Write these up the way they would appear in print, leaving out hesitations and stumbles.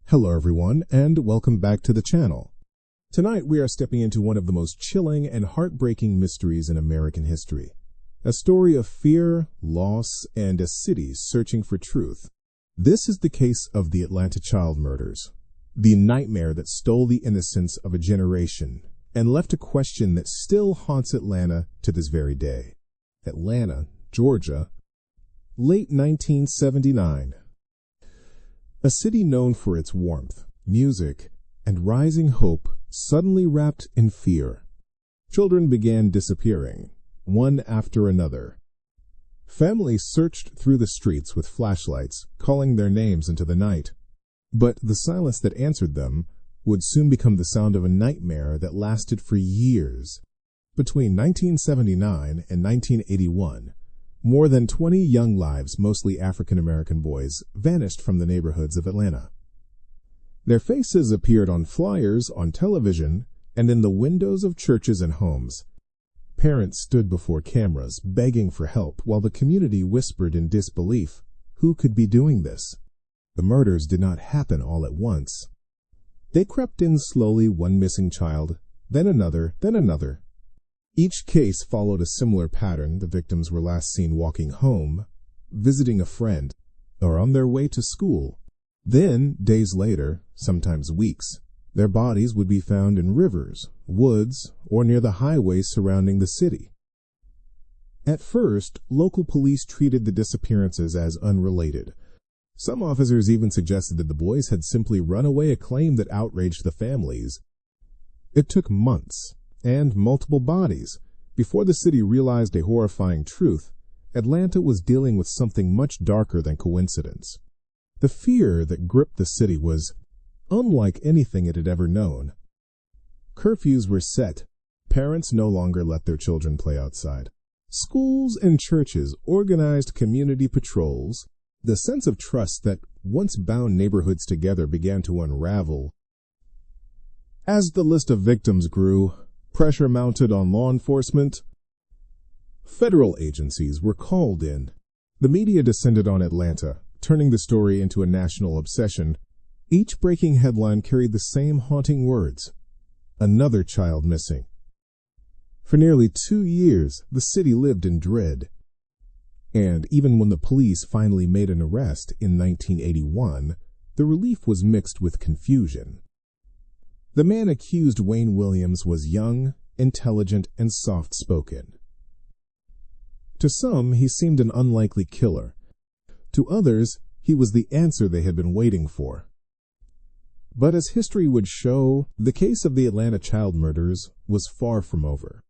Hello everyone, and welcome back to the channel. Tonight we are stepping into one of the most chilling and heartbreaking mysteries in American history. A story of fear, loss, and a city searching for truth. This is the case of the Atlanta child murders. The nightmare that stole the innocence of a generation and left a question that still haunts Atlanta to this very day. Atlanta, Georgia, late 1979. A city known for its warmth, music, and rising hope suddenly wrapped in fear. Children began disappearing, one after another. Families searched through the streets with flashlights, calling their names into the night. But the silence that answered them would soon become the sound of a nightmare that lasted for years. Between 1979 and 1981, more than 20 young lives, mostly African-American boys, vanished from the neighborhoods of Atlanta. Their faces appeared on flyers, on television, and in the windows of churches and homes. Parents stood before cameras, begging for help, while the community whispered in disbelief, who could be doing this? The murders did not happen all at once. They crept in slowly, one missing child, then another, then another. Each case followed a similar pattern. The victims were last seen walking home, visiting a friend, or on their way to school. Then, days later, sometimes weeks, their bodies would be found in rivers, woods, or near the highways surrounding the city. At first, local police treated the disappearances as unrelated. Some officers even suggested that the boys had simply run away, a claim that outraged the families. It took months and multiple bodies before the city realized a horrifying truth. Atlanta was dealing with something much darker than coincidence. The fear that gripped the city was unlike anything it had ever known. Curfews were set. Parents no longer let their children play outside. Schools and churches organized community patrols. The sense of trust that once bound neighborhoods together began to unravel. As the list of victims grew, pressure mounted on law enforcement. Federal agencies were called in. The media descended on Atlanta, turning the story into a national obsession. Each breaking headline carried the same haunting words: another child missing. For nearly 2 years, the city lived in dread. And even when the police finally made an arrest in 1981, the relief was mixed with confusion. The man accused, Wayne Williams, was young, intelligent, and soft-spoken. To some, he seemed an unlikely killer. To others, he was the answer they had been waiting for. But as history would show, the case of the Atlanta child murders was far from over.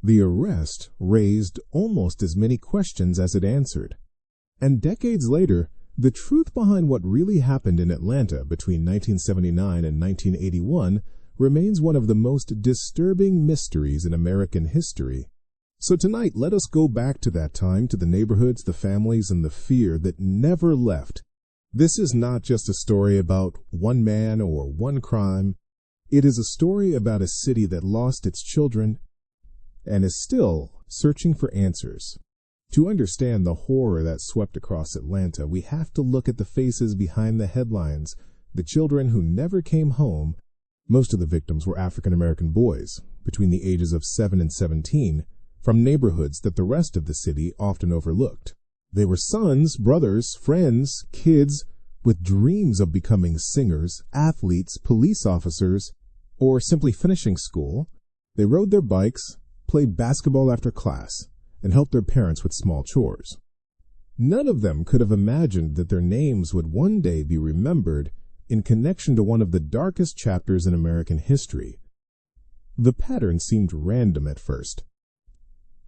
The arrest raised almost as many questions as it answered. And decades later, the truth behind what really happened in Atlanta between 1979 and 1981 remains one of the most disturbing mysteries in American history. So tonight, let us go back to that time, to the neighborhoods, the families, and the fear that never left. This is not just a story about one man or one crime. It is a story about a city that lost its children and is still searching for answers. To understand the horror that swept across Atlanta, we have to look at the faces behind the headlines, the children who never came home. Most of the victims were African-American boys, between the ages of 7 and 17, from neighborhoods that the rest of the city often overlooked. They were sons, brothers, friends, kids, with dreams of becoming singers, athletes, police officers, or simply finishing school. They rode their bikes, played basketball after class, and helped their parents with small chores. None of them could have imagined that their names would one day be remembered in connection to one of the darkest chapters in American history. The pattern seemed random at first.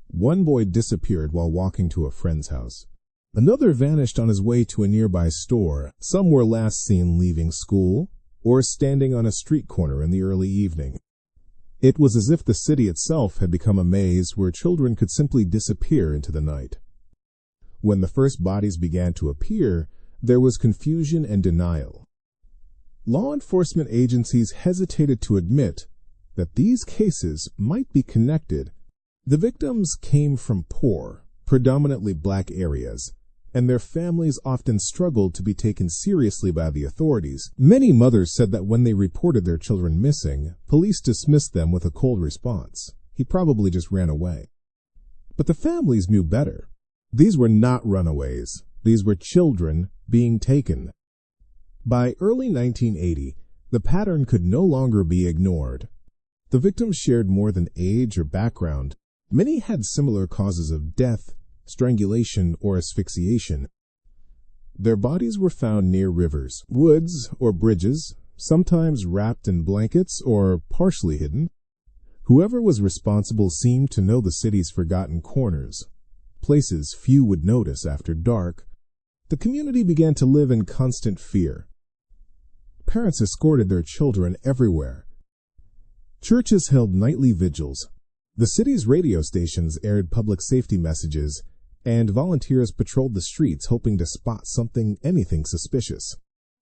One boy disappeared while walking to a friend's house. Another vanished on his way to a nearby store. Some were last seen leaving school or standing on a street corner in the early evening. It was as if the city itself had become a maze where children could simply disappear into the night. When the first bodies began to appear, there was confusion and denial. Law enforcement agencies hesitated to admit that these cases might be connected. The victims came from poor, predominantly black areas, and their families often struggled to be taken seriously by the authorities. Many mothers said that when they reported their children missing, police dismissed them with a cold response. He probably just ran away. But the families knew better. These were not runaways. These were children being taken. By early 1980, the pattern could no longer be ignored. The victims shared more than age or background. Many had similar causes of death, strangulation, or asphyxiation. Their bodies were found near rivers, woods, or bridges, sometimes wrapped in blankets or partially hidden. Whoever was responsible seemed to know the city's forgotten corners, places few would notice after dark. The community began to live in constant fear. Parents escorted their children everywhere. Churches held nightly vigils. The city's radio stations aired public safety messages, and volunteers patrolled the streets hoping to spot anything suspicious.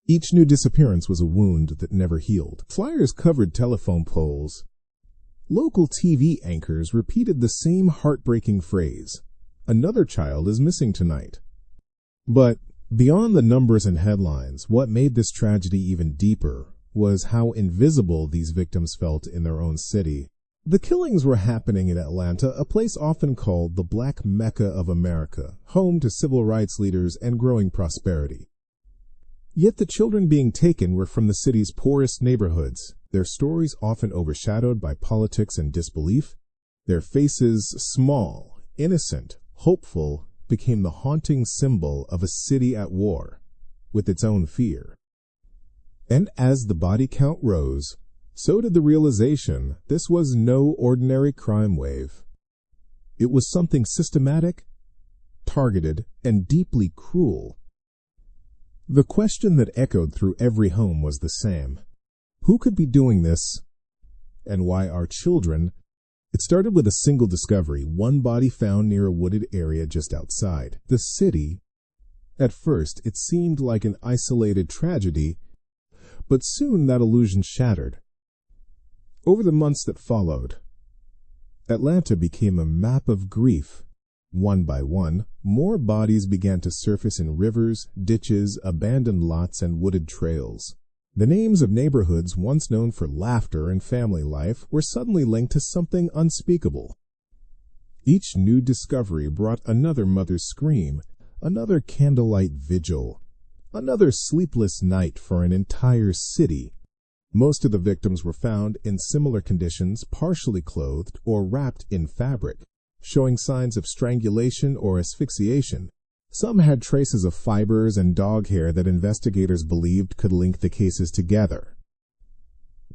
Each new disappearance was a wound that never healed. Flyers covered telephone poles. Local TV anchors repeated the same heartbreaking phrase, "Another child is missing tonight." But beyond the numbers and headlines, what made this tragedy even deeper was how invisible these victims felt in their own city. The killings were happening in Atlanta, a place often called the Black Mecca of America, home to civil rights leaders and growing prosperity. Yet the children being taken were from the city's poorest neighborhoods, their stories often overshadowed by politics and disbelief. Their faces, small, innocent, hopeful, became the haunting symbol of a city at war, with its own fear. And as the body count rose, so did the realization this was no ordinary crime wave. It was something systematic, targeted, and deeply cruel. The question that echoed through every home was the same. Who could be doing this, and why are children? It started with a single discovery, one body found near a wooded area just outside the city. At first, it seemed like an isolated tragedy, but soon that illusion shattered. Over the months that followed, Atlanta became a map of grief. One by one, more bodies began to surface in rivers, ditches, abandoned lots, and wooded trails. The names of neighborhoods once known for laughter and family life were suddenly linked to something unspeakable. Each new discovery brought another mother's scream, another candlelight vigil, another sleepless night for an entire city. Most of the victims were found in similar conditions, partially clothed or wrapped in fabric, showing signs of strangulation or asphyxiation. Some had traces of fibers and dog hair that investigators believed could link the cases together.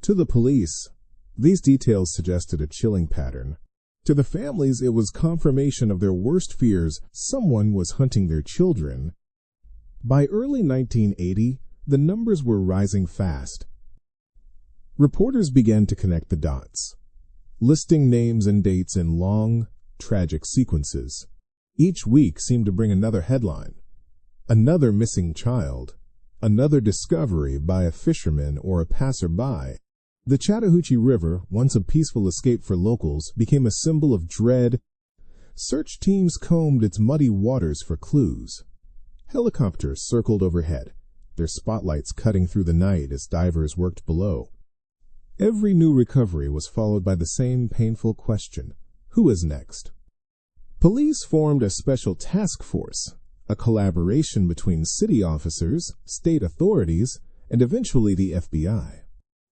To the police, these details suggested a chilling pattern. To the families, it was confirmation of their worst fears: someone was hunting their children. By early 1980, the numbers were rising fast. Reporters began to connect the dots, listing names and dates in long, tragic sequences. Each week seemed to bring another headline, another missing child, another discovery by a fisherman or a passerby. The Chattahoochee River, once a peaceful escape for locals, became a symbol of dread. Search teams combed its muddy waters for clues. Helicopters circled overhead, their spotlights cutting through the night as divers worked below. Every new recovery was followed by the same painful question: who is next? Police formed a special task force, a collaboration between city officers, state authorities, and eventually the FBI.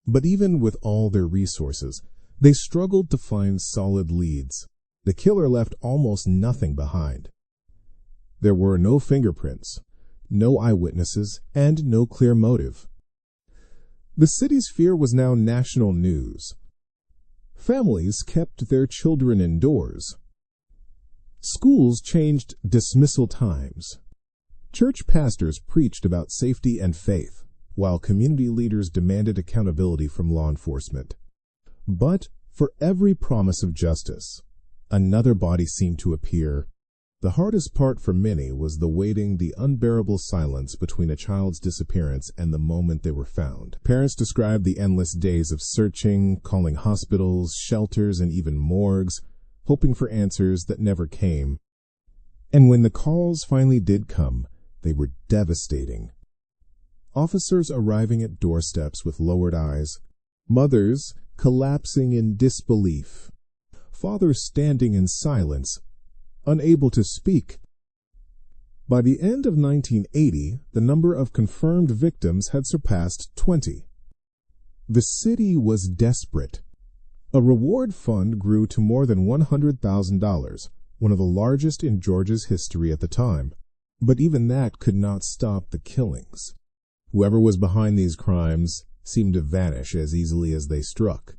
But even with all their resources, they struggled to find solid leads. The killer left almost nothing behind. There were no fingerprints, no eyewitnesses, and no clear motive. The city's fear was now national news. Families kept their children indoors. Schools changed dismissal times. Church pastors preached about safety and faith, while community leaders demanded accountability from law enforcement. But for every promise of justice, another body seemed to appear. The hardest part for many was the waiting, the unbearable silence between a child's disappearance and the moment they were found. Parents described the endless days of searching, calling hospitals, shelters, and even morgues, hoping for answers that never came. And when the calls finally did come, they were devastating. Officers arriving at doorsteps with lowered eyes, mothers collapsing in disbelief, fathers standing in silence, unable to speak. By the end of 1980, the number of confirmed victims had surpassed 20. The city was desperate. A reward fund grew to more than $100,000, one of the largest in Georgia's history at the time. But even that could not stop the killings. Whoever was behind these crimes seemed to vanish as easily as they struck.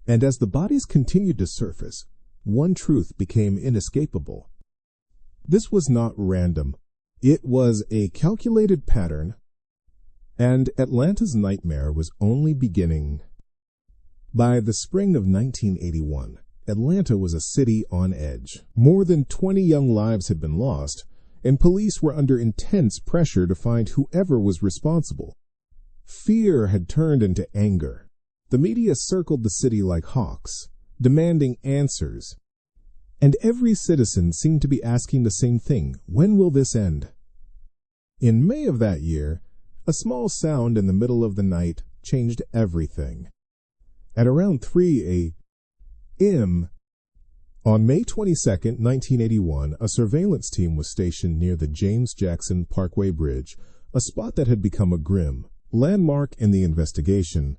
And as the bodies continued to surface, one truth became inescapable. This was not random. It was a calculated pattern, and Atlanta's nightmare was only beginning. By the spring of 1981, Atlanta was a city on edge. More than 20 young lives had been lost, and police were under intense pressure to find whoever was responsible. Fear had turned into anger. The media circled the city like hawks, demanding answers. And every citizen seemed to be asking the same thing: when will this end? In May of that year, a small sound in the middle of the night changed everything. At around 3 a.m., on May 22, 1981, a surveillance team was stationed near the James Jackson Parkway Bridge, a spot that had become a grim landmark in the investigation.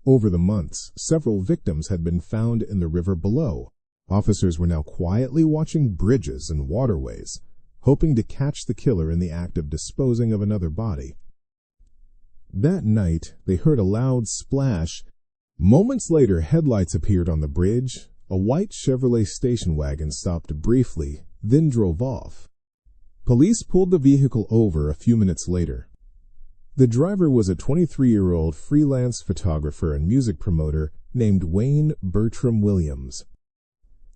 Over the months, several victims had been found in the river below. Officers were now quietly watching bridges and waterways, hoping to catch the killer in the act of disposing of another body. That night, they heard a loud splash. Moments later, headlights appeared on the bridge. A white Chevrolet station wagon stopped briefly, then drove off. Police pulled the vehicle over a few minutes later. The driver was a 23-year-old freelance photographer and music promoter named Wayne Bertram Williams.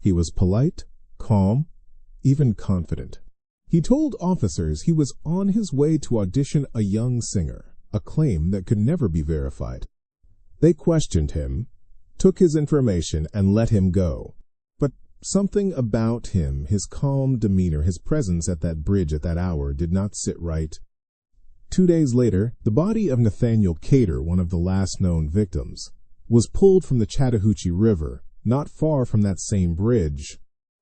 He was polite, calm, even confident. He told officers he was on his way to audition a young singer, a claim that could never be verified. They questioned him, took his information, and let him go. But something about him, his calm demeanor, his presence at that bridge at that hour, did not sit right. 2 days later, the body of Nathaniel Cater, one of the last known victims, was pulled from the Chattahoochee River, not far from that same bridge.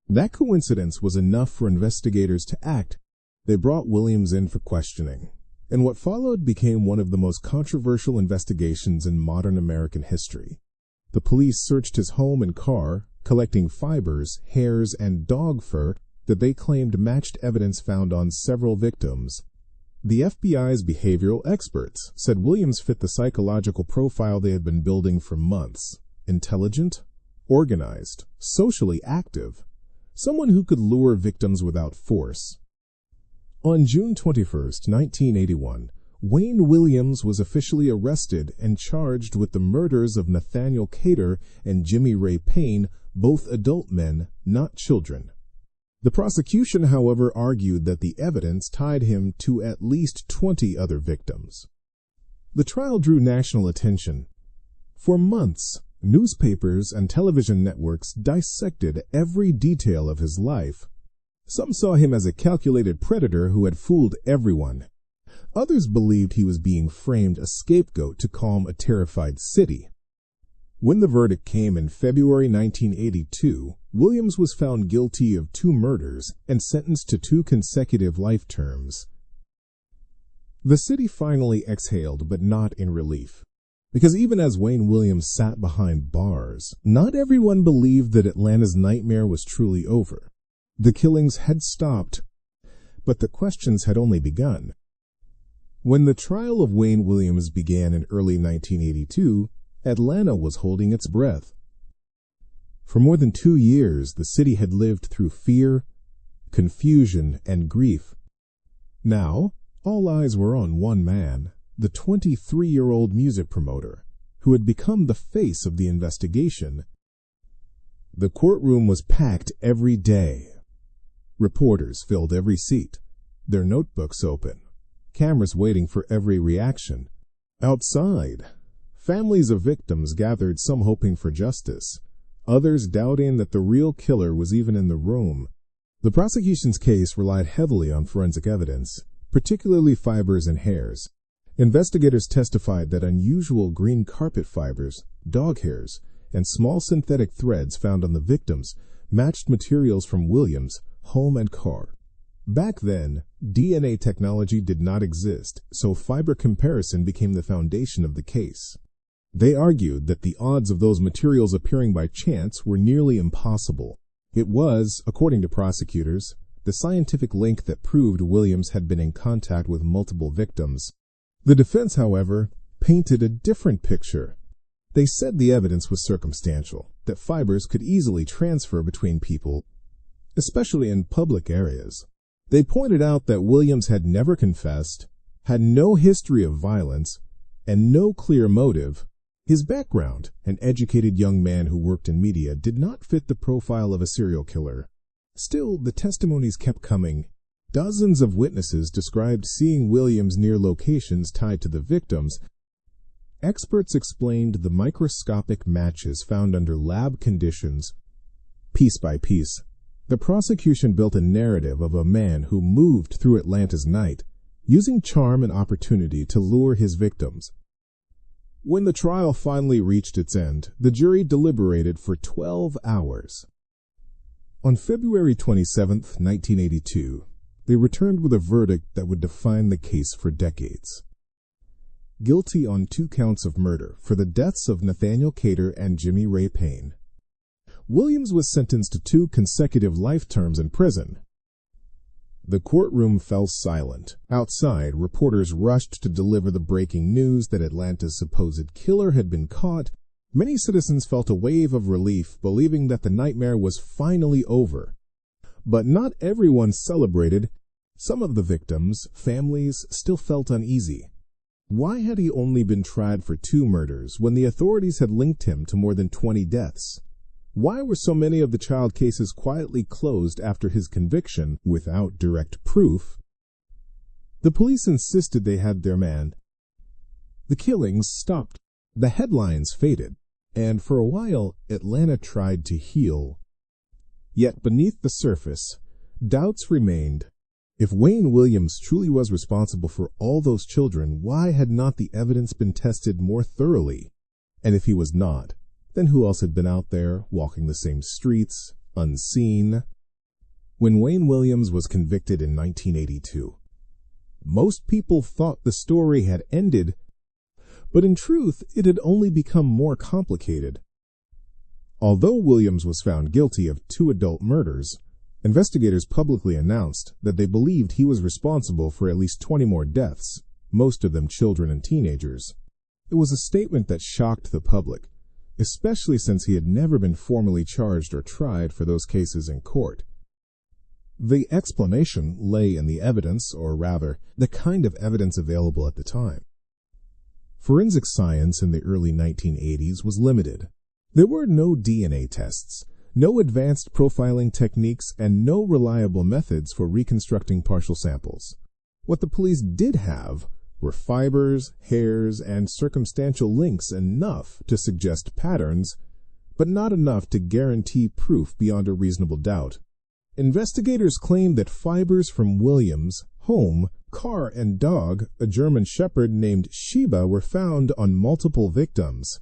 That coincidence was enough for investigators to act. They brought Williams in for questioning, and what followed became one of the most controversial investigations in modern American history. The police searched his home and car, collecting fibers, hairs, and dog fur that they claimed matched evidence found on several victims. The FBI's behavioral experts said Williams fit the psychological profile they had been building for months: intelligent, organized, socially active, someone who could lure victims without force. On June 21, 1981, Wayne Williams was officially arrested and charged with the murders of Nathaniel Cater and Jimmy Ray Payne, both adult men, not children. The prosecution, however, argued that the evidence tied him to at least 20 other victims. The trial drew national attention. For months, newspapers and television networks dissected every detail of his life. Some saw him as a calculated predator who had fooled everyone. Others believed he was being framed a scapegoat to calm a terrified city. When the verdict came in February 1982, Williams was found guilty of 2 murders and sentenced to 2 consecutive life terms. The city finally exhaled, but not in relief. Because even as Wayne Williams sat behind bars, not everyone believed that Atlanta's nightmare was truly over. The killings had stopped, but the questions had only begun. When the trial of Wayne Williams began in early 1982, Atlanta was holding its breath. For more than 2 years, the city had lived through fear, confusion, and grief. Now, all eyes were on one man, the 23-year-old music promoter, who had become the face of the investigation. The courtroom was packed every day. Reporters filled every seat, their notebooks open, cameras waiting for every reaction. Outside, families of victims gathered, some hoping for justice, others doubting that the real killer was even in the room. The prosecution's case relied heavily on forensic evidence, particularly fibers and hairs. Investigators testified that unusual green carpet fibers, dog hairs, and small synthetic threads found on the victims matched materials from Williams' home and car. Back then, DNA technology did not exist, so fiber comparison became the foundation of the case. They argued that the odds of those materials appearing by chance were nearly impossible. It was, according to prosecutors, the scientific link that proved Williams had been in contact with multiple victims. The defense, however, painted a different picture. They said the evidence was circumstantial, that fibers could easily transfer between people, especially in public areas. They pointed out that Williams had never confessed, had no history of violence, and no clear motive. His background, an educated young man who worked in media, did not fit the profile of a serial killer. Still, the testimonies kept coming. Dozens of witnesses described seeing Williams near locations tied to the victims. Experts explained the microscopic matches found under lab conditions. Piece by piece, the prosecution built a narrative of a man who moved through Atlanta's night, using charm and opportunity to lure his victims. When the trial finally reached its end, the jury deliberated for 12 hours. On February 27, 1982, they returned with a verdict that would define the case for decades. Guilty on 2 counts of murder for the deaths of Nathaniel Cater and Jimmy Ray Payne. Williams was sentenced to 2 consecutive life terms in prison. The courtroom fell silent. Outside, reporters rushed to deliver the breaking news that Atlanta's supposed killer had been caught. Many citizens felt a wave of relief, believing that the nightmare was finally over. But not everyone celebrated. Some of the victims' families still felt uneasy. Why had he only been tried for 2 murders when the authorities had linked him to more than 20 deaths? Why were so many of the child cases quietly closed after his conviction without direct proof? The police insisted they had their man. The killings stopped. The headlines faded, and for a while Atlanta tried to heal. Yet beneath the surface, doubts remained. If Wayne Williams truly was responsible for all those children, why had not the evidence been tested more thoroughly? And if he was not, then who else had been out there, walking the same streets, unseen? When Wayne Williams was convicted in 1982, most people thought the story had ended, but in truth, it had only become more complicated. Although Williams was found guilty of 2 adult murders, investigators publicly announced that they believed he was responsible for at least 20 more deaths, most of them children and teenagers. It was a statement that shocked the public, especially since he had never been formally charged or tried for those cases in court. The explanation lay in the evidence, or rather, the kind of evidence available at the time. Forensic science in the early 1980s was limited. There were no DNA tests, no advanced profiling techniques, and no reliable methods for reconstructing partial samples. What the police did have were fibers, hairs, and circumstantial links enough to suggest patterns, but not enough to guarantee proof beyond a reasonable doubt. Investigators claimed that fibers from Williams' home, car, and dog, a German shepherd named Sheba, were found on multiple victims.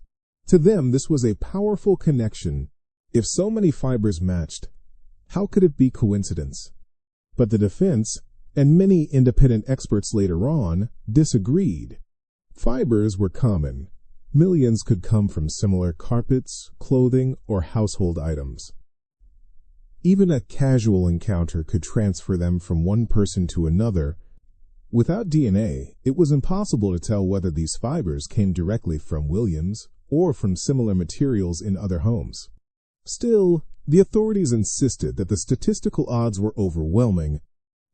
To them, this was a powerful connection. If so many fibers matched, how could it be coincidence? But the defense, and many independent experts later on, disagreed. Fibers were common. Millions could come from similar carpets, clothing, or household items. Even a casual encounter could transfer them from one person to another. Without DNA, it was impossible to tell whether these fibers came directly from Williams or from similar materials in other homes. Still, the authorities insisted that the statistical odds were overwhelming.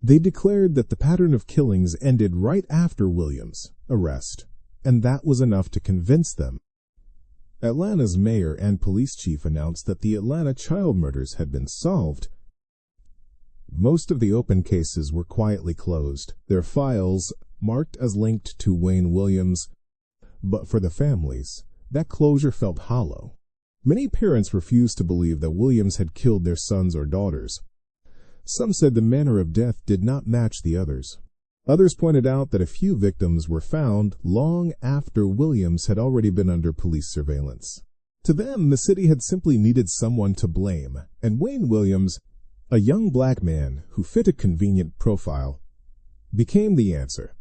They declared that the pattern of killings ended right after Williams' arrest, and that was enough to convince them. Atlanta's mayor and police chief announced that the Atlanta child murders had been solved. Most of the open cases were quietly closed, their files marked as linked to Wayne Williams, but for the families, that closure felt hollow. Many parents refused to believe that Williams had killed their sons or daughters. Some said the manner of death did not match the others. Others pointed out that a few victims were found long after Williams had already been under police surveillance. To them, the city had simply needed someone to blame, and Wayne Williams, a young black man who fit a convenient profile, became the answer.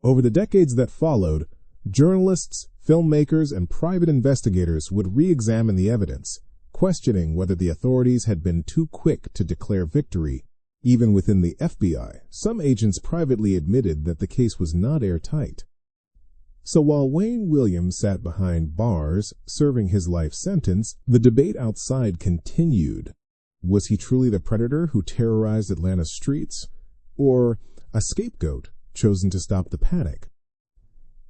Over the decades that followed, journalists, filmmakers, and private investigators would re-examine the evidence, questioning whether the authorities had been too quick to declare victory. Even within the FBI, some agents privately admitted that the case was not airtight. So while Wayne Williams sat behind bars, serving his life sentence, the debate outside continued. Was he truly the predator who terrorized Atlanta's streets, or a scapegoat chosen to stop the panic?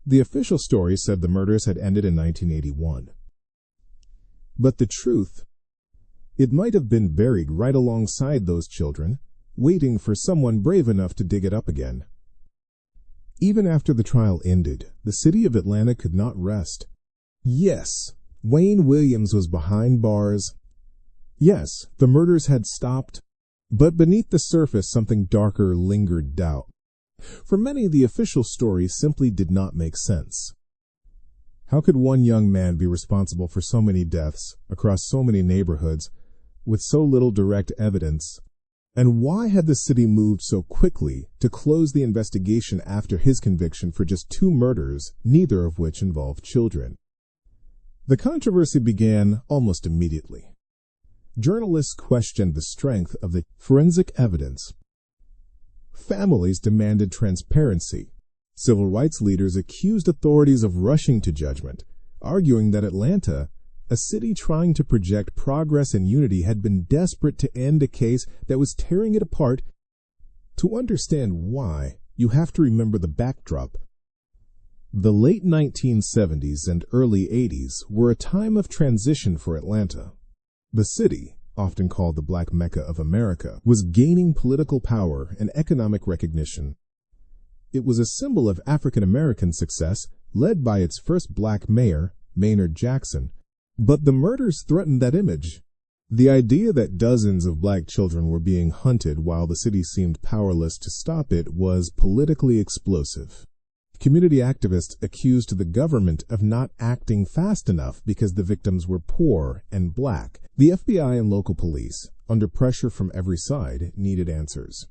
The official story said the murders had ended in 1981. But the truth, it might have been buried right alongside those children, waiting for someone brave enough to dig it up again. Even after the trial ended, the city of Atlanta could not rest. Yes, Wayne Williams was behind bars. Yes, the murders had stopped. But beneath the surface, something darker lingered doubt. For many, the official story simply did not make sense. How could one young man be responsible for so many deaths across so many neighborhoods with so little direct evidence? And why had the city moved so quickly to close the investigation after his conviction for just 2 murders, neither of which involved children? The controversy began almost immediately. Journalists questioned the strength of the forensic evidence. Families demanded transparency. Civil rights leaders accused authorities of rushing to judgment, arguing that Atlanta, a city trying to project progress and unity, had been desperate to end a case that was tearing it apart. To understand why, you have to remember the backdrop. The late 1970s and early 80s were a time of transition for Atlanta. The city, often called the Black Mecca of America, was gaining political power and economic recognition. It was a symbol of African American success, led by its first black mayor, Maynard Jackson. But the murders threatened that image. The idea that dozens of black children were being hunted while the city seemed powerless to stop it was politically explosive. Community activists accused the government of not acting fast enough because the victims were poor and black. The FBI and local police, under pressure from every side, needed answers.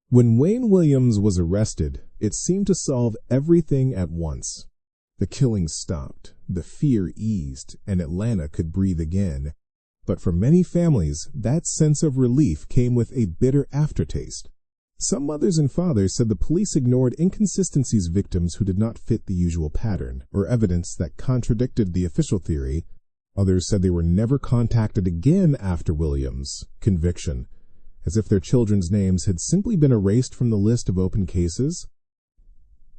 When Wayne Williams was arrested, it seemed to solve everything at once. The killings stopped, the fear eased, and Atlanta could breathe again. But for many families, that sense of relief came with a bitter aftertaste. Some mothers and fathers said the police ignored inconsistencies victims who did not fit the usual pattern, or evidence that contradicted the official theory. Others said they were never contacted again after Williams' conviction, as if their children's names had simply been erased from the list of open cases.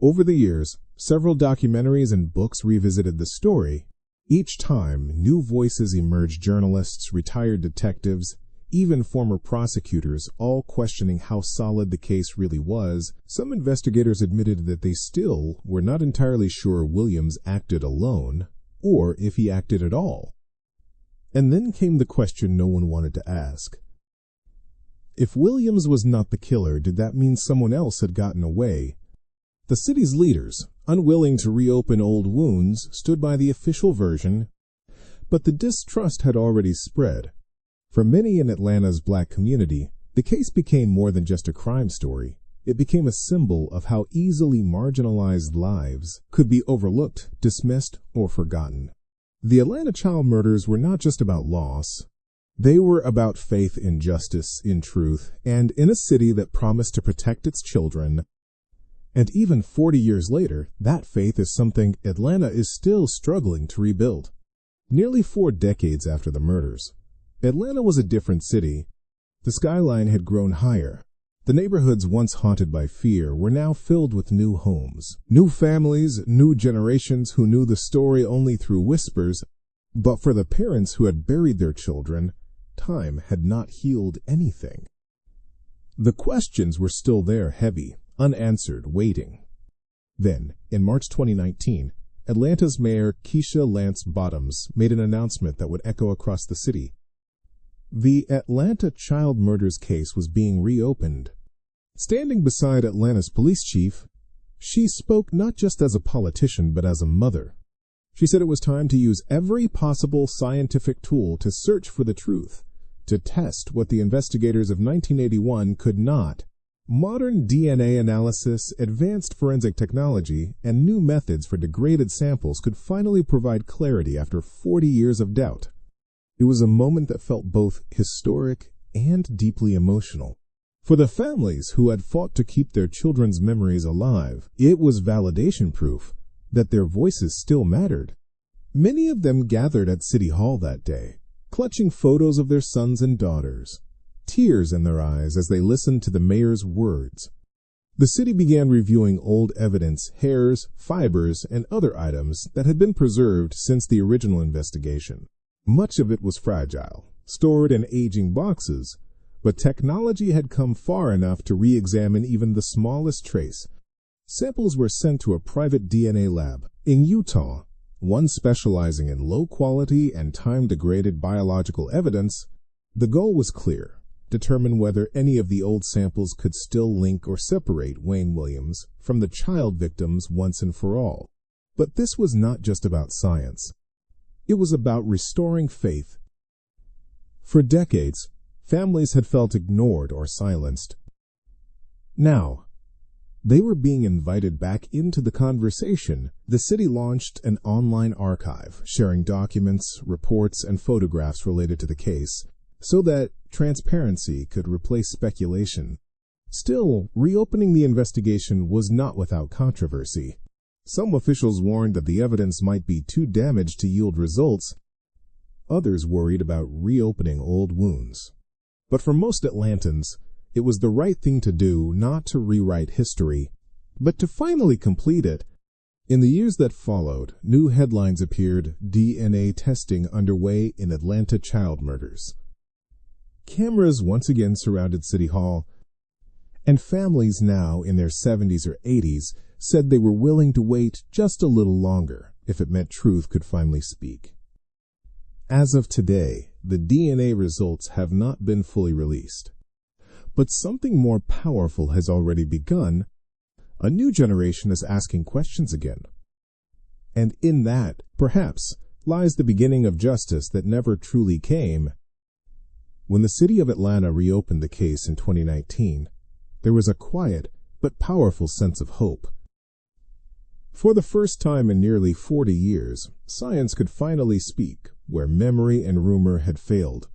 Over the years, several documentaries and books revisited the story. Each time, new voices emerged: journalists, retired detectives, even former prosecutors, all questioning how solid the case really was. Some investigators admitted that they still were not entirely sure Williams acted alone, or if he acted at all. And then came the question no one wanted to ask. If Williams was not the killer, did that mean someone else had gotten away? The city's leaders, unwilling to reopen old wounds, stood by the official version, but the distrust had already spread. For many in Atlanta's black community, the case became more than just a crime story. It became a symbol of how easily marginalized lives could be overlooked, dismissed, or forgotten. The Atlanta child murders were not just about loss. They were about faith in justice, in truth, and in a city that promised to protect its children. And even 40 years later, that faith is something Atlanta is still struggling to rebuild. Nearly 4 decades after the murders, Atlanta was a different city. The skyline had grown higher. The neighborhoods once haunted by fear were now filled with new homes, new families, new generations who knew the story only through whispers. But for the parents who had buried their children, time had not healed anything. The questions were still there, heavy, unanswered, waiting. Then, in March 2019, Atlanta's Mayor Keisha Lance Bottoms made an announcement that would echo across the city. The Atlanta child murders case was being reopened. Standing beside Atlanta's police chief, she spoke not just as a politician but as a mother. She said it was time to use every possible scientific tool to search for the truth, to test what the investigators of 1981 could not. Modern DNA analysis, advanced forensic technology, and new methods for degraded samples could finally provide clarity after 40 years of doubt. It was a moment that felt both historic and deeply emotional. For the families who had fought to keep their children's memories alive, it was validation proof that their voices still mattered. Many of them gathered at City Hall that day, clutching photos of their sons and daughters, tears in their eyes as they listened to the mayor's words. The city began reviewing old evidence, hairs, fibers, and other items that had been preserved since the original investigation. Much of it was fragile, stored in aging boxes, but technology had come far enough to re-examine even the smallest trace. Samples were sent to a private DNA lab in Utah, one specializing in low-quality and time-degraded biological evidence. The goal was clear: determine whether any of the old samples could still link or separate Wayne Williams from the child victims once and for all. But this was not just about science. It was about restoring faith. For decades, families had felt ignored or silenced. Now, they were being invited back into the conversation. The city launched an online archive, sharing documents, reports, and photographs related to the case, so that transparency could replace speculation. Still, reopening the investigation was not without controversy. Some officials warned that the evidence might be too damaged to yield results. Others worried about reopening old wounds. But for most Atlantans, it was the right thing to do not to rewrite history, but to finally complete it. In the years that followed, new headlines appeared: DNA testing underway in Atlanta child murders. Cameras once again surrounded City Hall, and families now in their 70s or 80s said they were willing to wait just a little longer if it meant truth could finally speak. As of today, the DNA results have not been fully released. But something more powerful has already begun. A new generation is asking questions again. And in that, perhaps, lies the beginning of justice that never truly came. When the city of Atlanta reopened the case in 2019, there was a quiet but powerful sense of hope. For the first time in nearly 40 years, science could finally speak where memory and rumor had failed.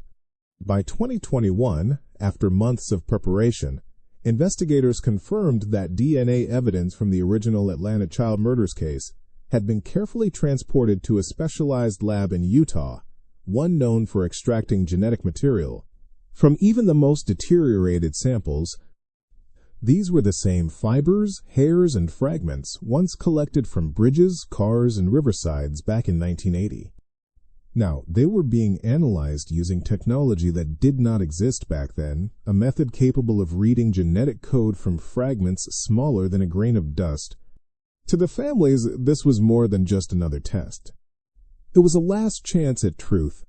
By 2021, after months of preparation, investigators confirmed that DNA evidence from the original Atlanta child murders case had been carefully transported to a specialized lab in Utah, one known for extracting genetic material from even the most deteriorated samples. These were the same fibers, hairs, and fragments once collected from bridges, cars, and riversides back in 1980. Now, they were being analyzed using technology that did not exist back then, a method capable of reading genetic code from fragments smaller than a grain of dust. To the families, this was more than just another test. It was a last chance at truth.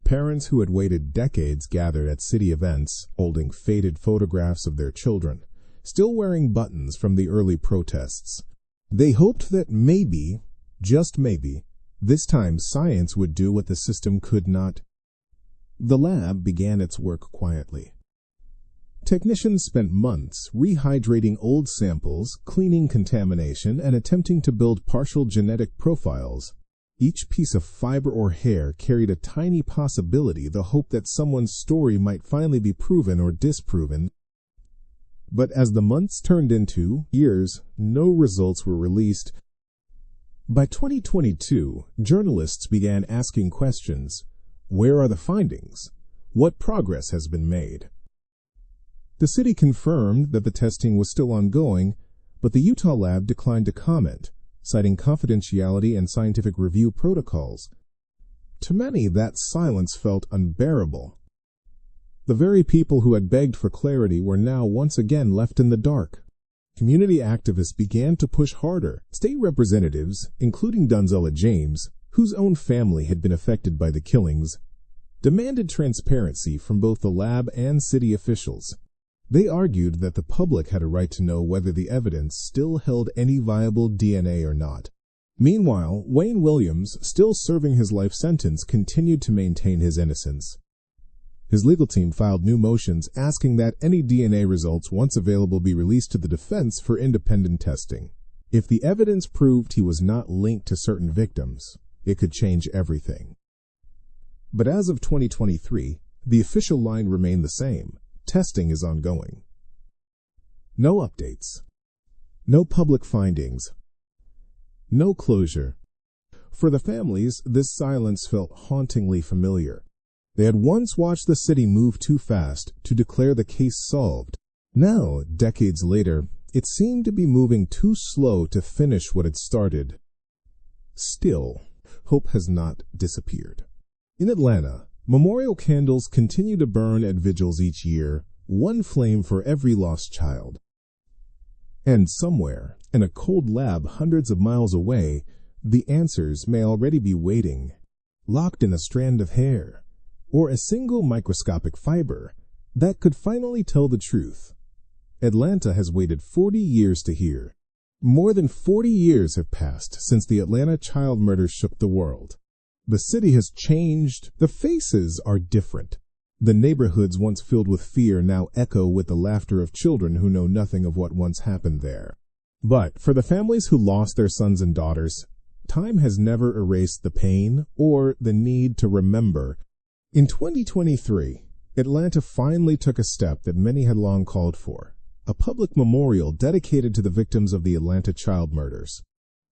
Parents who had waited decades gathered at city events, holding faded photographs of their children, still wearing buttons from the early protests. They hoped that maybe, just maybe, this time science would do what the system could not. The lab began its work quietly. Technicians spent months rehydrating old samples, cleaning contamination, and attempting to build partial genetic profiles. Each piece of fiber or hair carried a tiny possibility, the hope that someone's story might finally be proven or disproven. But as the months turned into years, no results were released. By 2022, journalists began asking questions. Where are the findings? What progress has been made? The city confirmed that the testing was still ongoing, but the Utah lab declined to comment, citing confidentiality and scientific review protocols. To many, that silence felt unbearable. The very people who had begged for clarity were now once again left in the dark. Community activists began to push harder. State representatives, including Donzella James, whose own family had been affected by the killings, demanded transparency from both the lab and city officials. They argued that the public had a right to know whether the evidence still held any viable DNA or not. Meanwhile, Wayne Williams, still serving his life sentence, continued to maintain his innocence. His legal team filed new motions asking that any DNA results once available be released to the defense for independent testing. If the evidence proved he was not linked to certain victims, it could change everything. But as of 2023, the official line remained the same. Testing is ongoing. No updates. No public findings. No closure. For the families, this silence felt hauntingly familiar. They had once watched the city move too fast to declare the case solved. Now, decades later, it seemed to be moving too slow to finish what it started. Still, hope has not disappeared. In Atlanta, memorial candles continue to burn at vigils each year, one flame for every lost child. And somewhere, in a cold lab hundreds of miles away, the answers may already be waiting, locked in a strand of hair, or a single microscopic fiber that could finally tell the truth. Atlanta has waited 40 years to hear. More than 40 years have passed since the Atlanta child murder shook the world. The city has changed. The faces are different. The neighborhoods once filled with fear now echo with the laughter of children who know nothing of what once happened there. But for the families who lost their sons and daughters, time has never erased the pain or the need to remember. In 2023, Atlanta finally took a step that many had long called for, a public memorial dedicated to the victims of the Atlanta child murders.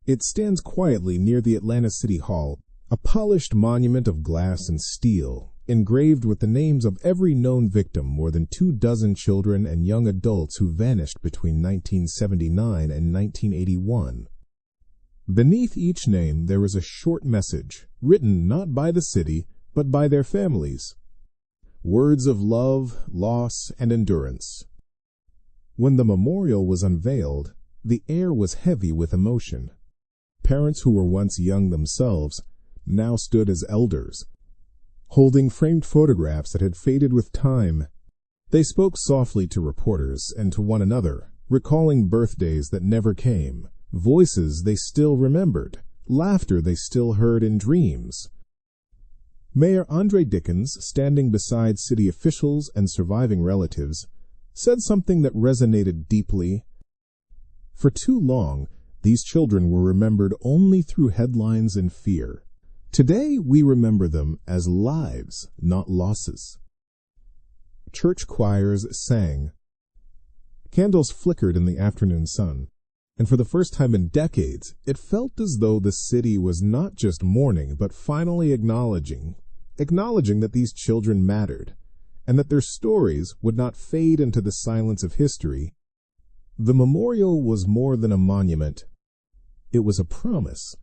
It stands quietly near the Atlanta City Hall, a polished monument of glass and steel, engraved with the names of every known victim, more than 24 children and young adults who vanished between 1979 and 1981. Beneath each name there is a short message, written not by the city, but by their families. Words of love, loss, and endurance. When the memorial was unveiled, the air was heavy with emotion. Parents who were once young themselves now stood as elders, holding framed photographs that had faded with time. They spoke softly to reporters and to one another, recalling birthdays that never came, voices they still remembered, laughter they still heard in dreams. Mayor Andre Dickens, standing beside city officials and surviving relatives, said something that resonated deeply. For too long, these children were remembered only through headlines and fear. Today, we remember them as lives, not losses. Church choirs sang. Candles flickered in the afternoon sun, and for the first time in decades, it felt as though the city was not just mourning, but finally acknowledging that these children mattered, and that their stories would not fade into the silence of history. The memorial was more than a monument. It was a promise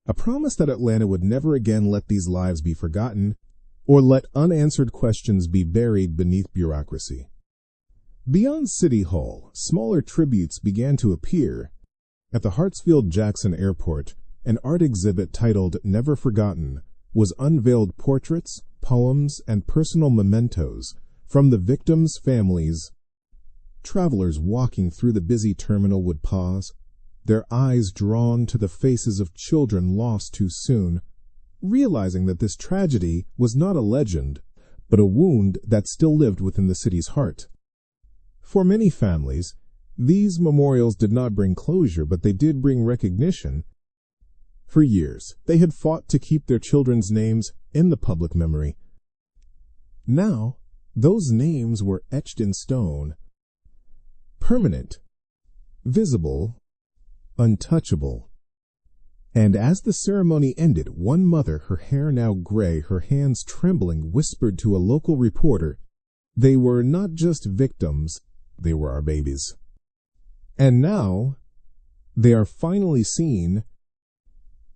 that Atlanta would never again let these lives be forgotten, or let unanswered questions be buried beneath bureaucracy. Beyond City Hall, smaller tributes began to appear. At the Hartsfield-Jackson Airport, an art exhibit titled Never Forgotten was unveiled. Portraits, poems, and personal mementos from the victims' families. Travelers walking through the busy terminal would pause, their eyes drawn to the faces of children lost too soon, realizing that this tragedy was not a legend, but a wound that still lived within the city's heart. For many families, these memorials did not bring closure, but they did bring recognition. For years, they had fought to keep their children's names in the public memory. Now, those names were etched in stone, permanent, visible, untouchable. And as the ceremony ended, one mother, her hair now gray, her hands trembling, whispered to a local reporter, "They were not just victims, they were our babies." And now, they are finally seen.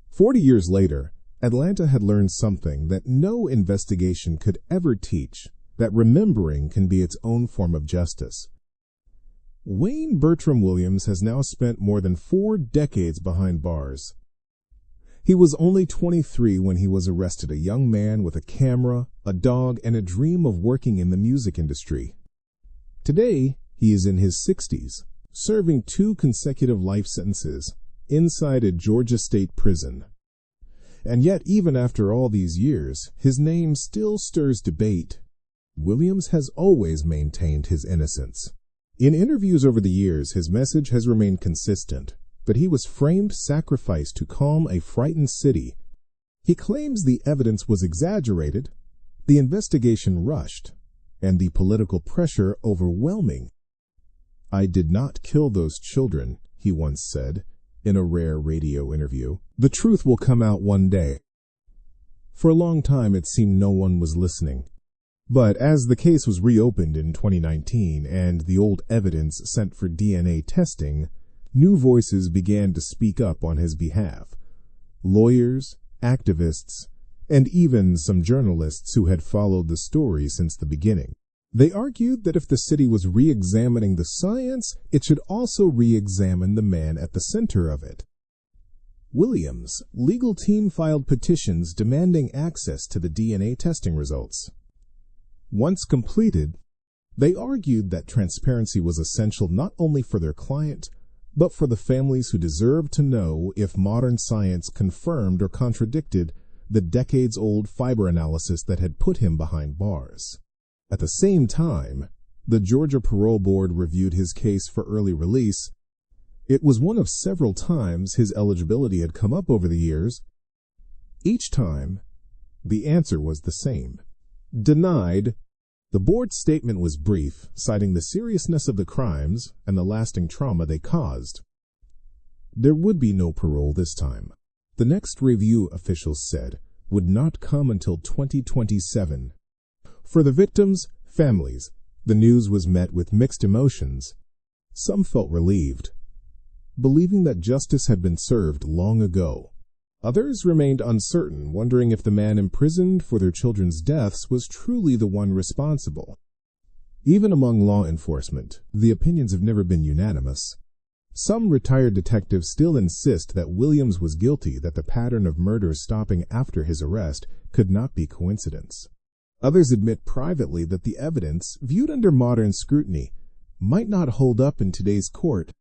40 years later, Atlanta had learned something that no investigation could ever teach, that remembering can be its own form of justice. Wayne Bertram Williams has now spent more than 4 decades behind bars. He was only 23 when he was arrested, a young man with a camera, a dog, and a dream of working in the music industry. Today, he is in his 60s, serving 2 consecutive life sentences inside a Georgia state prison. And yet, even after all these years, his name still stirs debate. Williams has always maintained his innocence. In interviews over the years, his message has remained consistent, that he was framed sacrifice to calm a frightened city. He claims the evidence was exaggerated, the investigation rushed, and the political pressure overwhelming. "I did not kill those children," he once said in a rare radio interview. "The truth will come out one day." For a long time, it seemed no one was listening. But as the case was reopened in 2019 and the old evidence sent for DNA testing, new voices began to speak up on his behalf. Lawyers, activists, and even some journalists who had followed the story since the beginning. They argued that if the city was re-examining the science, it should also re-examine the man at the center of it. Williams' legal team filed petitions demanding access to the DNA testing results. Once completed, they argued that transparency was essential not only for their client, but for the families who deserved to know if modern science confirmed or contradicted the decades-old fiber analysis that had put him behind bars. At the same time, the Georgia Parole Board reviewed his case for early release. It was one of several times his eligibility had come up over the years. Each time, the answer was the same: denied. The board's statement was brief, citing the seriousness of the crimes and the lasting trauma they caused. There would be no parole this time. The next review, officials said, would not come until 2027. For the victims' families, the news was met with mixed emotions. Some felt relieved, believing that justice had been served long ago. Others remained uncertain, wondering if the man imprisoned for their children's deaths was truly the one responsible. Even among law enforcement, the opinions have never been unanimous. Some retired detectives still insist that Williams was guilty, that the pattern of murders stopping after his arrest could not be coincidence. Others admit privately that the evidence, viewed under modern scrutiny, might not hold up in today's court.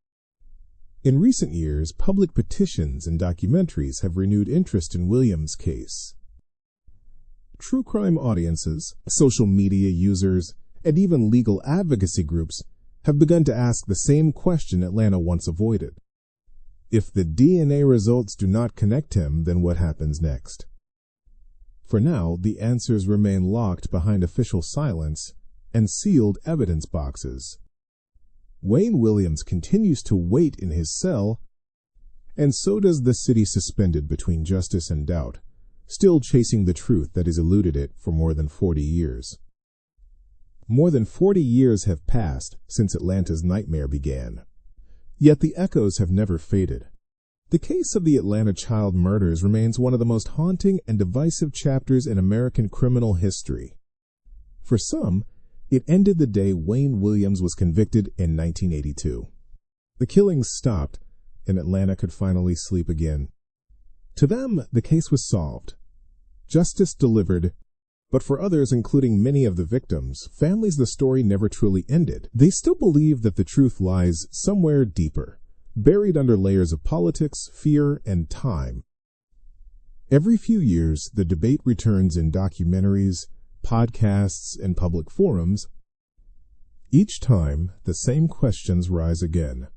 In recent years, public petitions and documentaries have renewed interest in Williams' case. True crime audiences, social media users, and even legal advocacy groups have begun to ask the same question Atlanta once avoided. If the DNA results do not connect him, then what happens next? For now, the answers remain locked behind official silence and sealed evidence boxes. Wayne Williams continues to wait in his cell, and so does the city suspended between justice and doubt, still chasing the truth that has eluded it for more than 40 years. More than 40 years have passed since Atlanta's nightmare began, yet the echoes have never faded. The case of the Atlanta child murders remains one of the most haunting and divisive chapters in American criminal history. For some, it ended the day Wayne Williams was convicted in 1982. The killings stopped, and Atlanta could finally sleep again. To them, the case was solved. Justice delivered. But for others, including many of the victims, families, the story never truly ended. They still believe that the truth lies somewhere deeper, buried under layers of politics, fear, and time. Every few years, the debate returns in documentaries, podcasts, and public forums. Each time, the same questions rise again.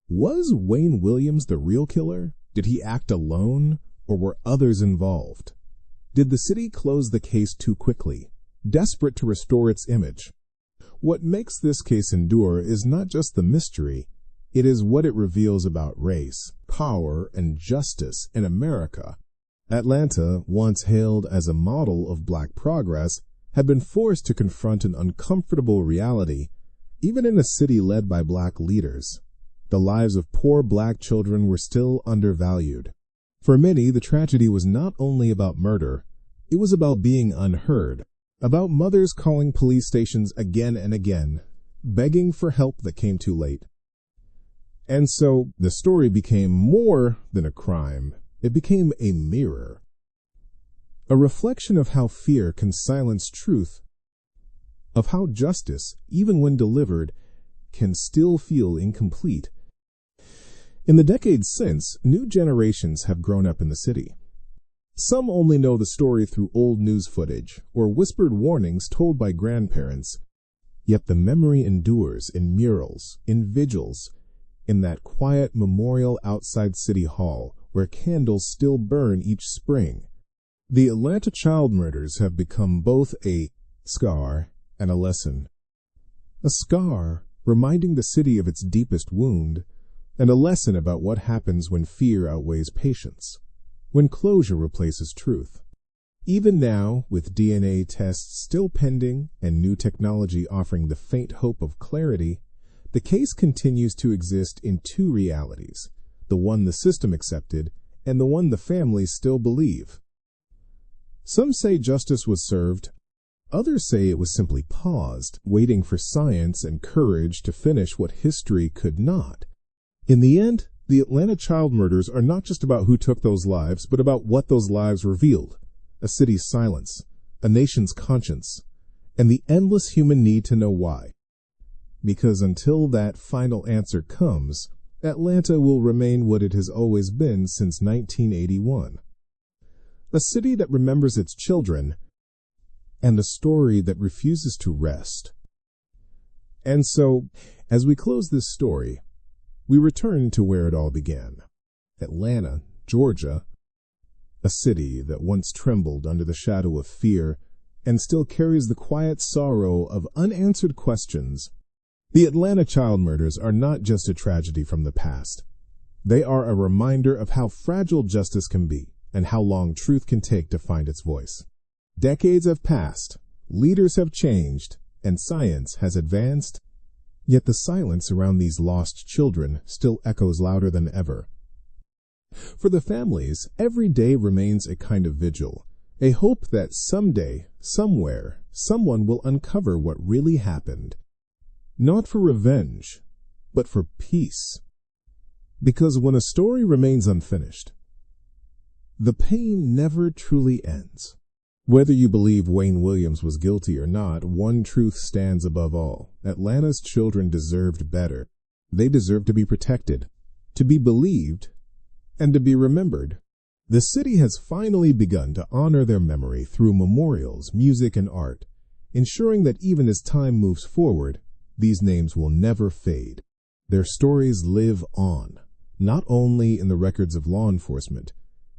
Was Wayne Williams the real killer? Did he act alone, or were others involved? Did the city close the case too quickly, desperate to restore its image? What makes this case endure is not just the mystery, it is what it reveals about race, power, and justice in America. Atlanta, once hailed as a model of black progress, had been forced to confront an uncomfortable reality. Even in a city led by black leaders, the lives of poor black children were still undervalued. For many, the tragedy was not only about murder, it was about being unheard, about mothers calling police stations again and again, begging for help that came too late. And so, the story became more than a crime. It became a mirror, a reflection of how fear can silence truth, of how justice, even when delivered, can still feel incomplete. In the decades since, new generations have grown up in the city. Some only know the story through old news footage or whispered warnings told by grandparents, yet the memory endures in murals, in vigils, in that quiet memorial outside City Hall where candles still burn each spring. The Atlanta child murders have become both a scar and a lesson. A scar reminding the city of its deepest wound, and a lesson about what happens when fear outweighs patience, when closure replaces truth. Even now, with DNA tests still pending and new technology offering the faint hope of clarity, the case continues to exist in two realities, the one the system accepted and the one the families still believe. Some say justice was served. Others say it was simply paused, waiting for science and courage to finish what history could not. In the end, the Atlanta child murders are not just about who took those lives, but about what those lives revealed: a city's silence, a nation's conscience, and the endless human need to know why. Because until that final answer comes, Atlanta will remain what it has always been since 1981. A city that remembers its children, and a story that refuses to rest. And so, as we close this story, we return to where it all began. Atlanta, Georgia, a city that once trembled under the shadow of fear and still carries the quiet sorrow of unanswered questions. The Atlanta child murders are not just a tragedy from the past. They are a reminder of how fragile justice can be and how long truth can take to find its voice. Decades have passed, leaders have changed, and science has advanced, yet the silence around these lost children still echoes louder than ever. For the families, every day remains a kind of vigil, a hope that someday, somewhere, someone will uncover what really happened. Not for revenge, but for peace. Because when a story remains unfinished, the pain never truly ends. Whether you believe Wayne Williams was guilty or not, one truth stands above all. Atlanta's children deserved better. They deserve to be protected, to be believed, and to be remembered. The city has finally begun to honor their memory through memorials, music, and art, ensuring that even as time moves forward, these names will never fade. Their stories live on, not only in the records of law enforcement,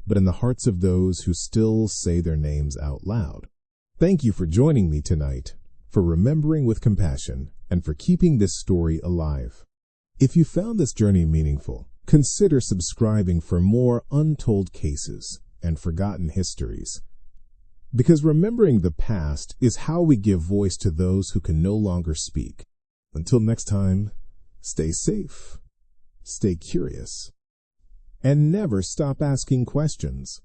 but in the hearts of those who still say their names out loud. Thank you for joining me tonight, for remembering with compassion, and for keeping this story alive. If you found this journey meaningful, consider subscribing for more untold cases and forgotten histories. Because remembering the past is how we give voice to those who can no longer speak. Until next time, stay safe, stay curious, and never stop asking questions.